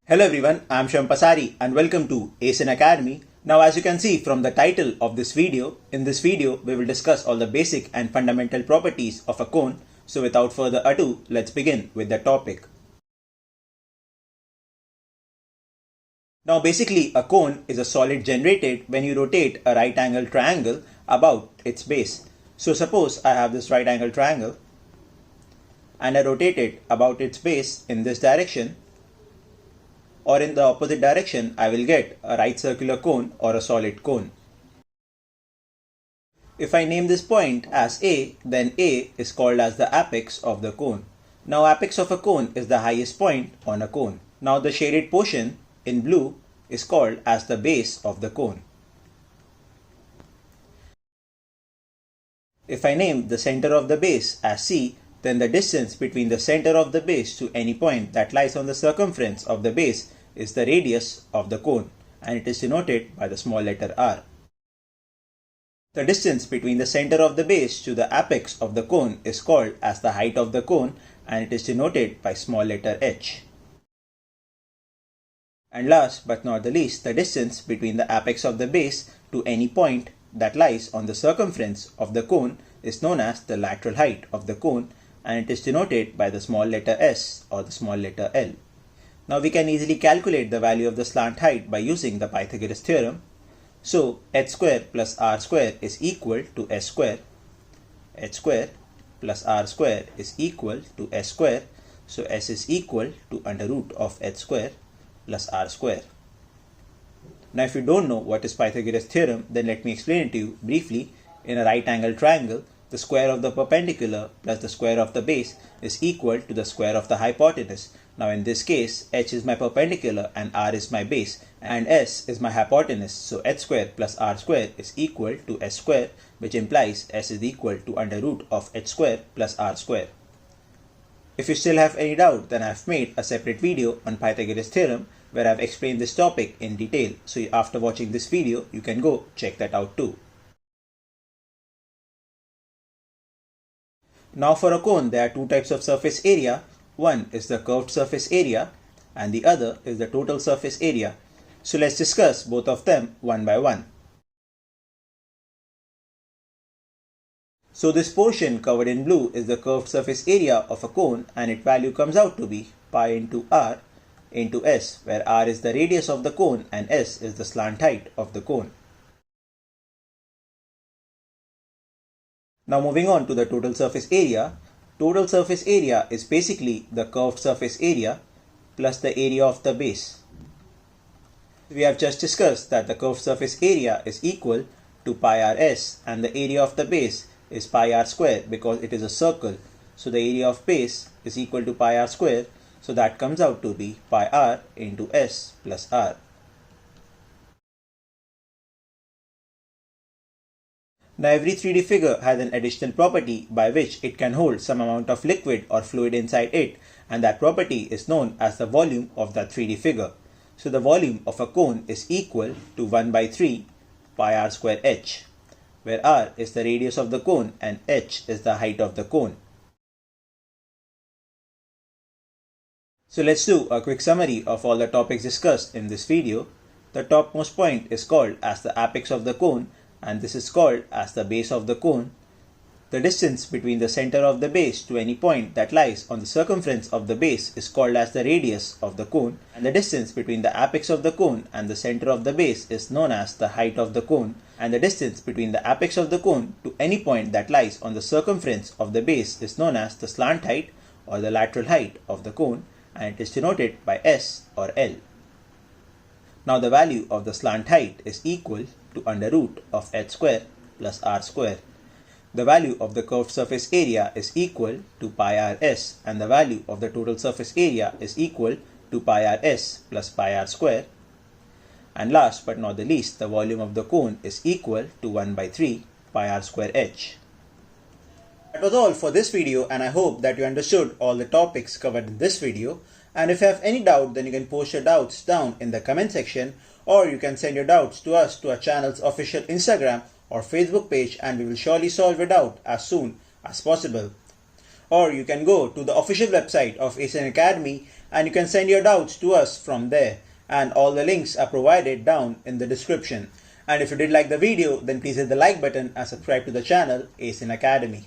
Hello everyone, I am Shivam Pasari and welcome to ASIN Academy. Now as you can see from the title of this video, in this video we will discuss all the basic and fundamental properties of a cone. So without further ado, let's begin with the topic. Now basically a cone is a solid generated when you rotate a right angle triangle about its base. So suppose I have this right angle triangle and I rotate it about its base in this direction, or in the opposite direction, I will get a right circular cone or a solid cone. If I name this point as A, then A is called as the apex of the cone. Now apex of a cone is the highest point on a cone. Now the shaded portion in blue is called as the base of the cone. If I name the center of the base as C, then the distance between the center of the base to any point that lies on the circumference of the base is the radius of the cone, and it is denoted by the small letter r. The distance between the center of the base to the apex of the cone is called as the height of the cone, and it is denoted by small letter h. And last but not the least, the distance between the apex of the base to any point that lies on the circumference of the cone is known as the lateral height of the cone, and it is denoted by the small letter s or the small letter L. Now we can easily calculate the value of the slant height by using the Pythagoras theorem. So h square plus r square is equal to s square. H square plus r square is equal to s square. So s is equal to under root of h square plus r square. Now if you don't know what is Pythagoras theorem, then let me explain it to you briefly. In a right angle triangle, the square of the perpendicular plus the square of the base is equal to the square of the hypotenuse. Now in this case, h is my perpendicular and r is my base, and s is my hypotenuse. So h square plus r square is equal to s square, which implies s is equal to under root of h square plus r square. If you still have any doubt, then I have made a separate video on Pythagoras theorem where I have explained this topic in detail. So after watching this video, you can go check that out too. Now for a cone, there are two types of surface area. One is the curved surface area and the other is the total surface area. So let's discuss both of them one by one. So this portion covered in blue is the curved surface area of a cone, and its value comes out to be pi into r into s, where r is the radius of the cone and s is the slant height of the cone. Now moving on to the total surface area. Total surface area is basically the curved surface area plus the area of the base. We have just discussed that the curved surface area is equal to pi rs and the area of the base is pi r square because it is a circle. So the area of base is equal to pi r square. So that comes out to be pi r into s plus r. Now every 3D figure has an additional property by which it can hold some amount of liquid or fluid inside it, and that property is known as the volume of that 3D figure. So the volume of a cone is equal to 1 by 3 pi r square h, where r is the radius of the cone and h is the height of the cone. So let's do a quick summary of all the topics discussed in this video. The topmost point is called as the apex of the cone, and this is called as the base of the cone. The distance between the center of the base to any point that lies on the circumference of the base is called as the radius of the cone, and the distance between the apex of the cone and the center of the base is known as the height of the cone, and the distance between the apex of the cone to any point that lies on the circumference of the base is known as the slant height or the lateral height of the cone, and it is denoted by s or L. Now the value of the slant height is equal to under root of h square plus r square. The value of the curved surface area is equal to pi rs, and the value of the total surface area is equal to pi rs plus pi r square. And last but not the least, the volume of the cone is equal to 1 by 3 pi r square h. That was all for this video, and I hope that you understood all the topics covered in this video. And if you have any doubt, then you can post your doubts down in the comment section, or you can send your doubts to us to our channel's official Instagram or Facebook page, and we will surely solve your doubt as soon as possible. or you can go to the official website of ASIN Academy and you can send your doubts to us from there, and all the links are provided down in the description. And if you did like the video, then please hit the like button and subscribe to the channel ASIN Academy.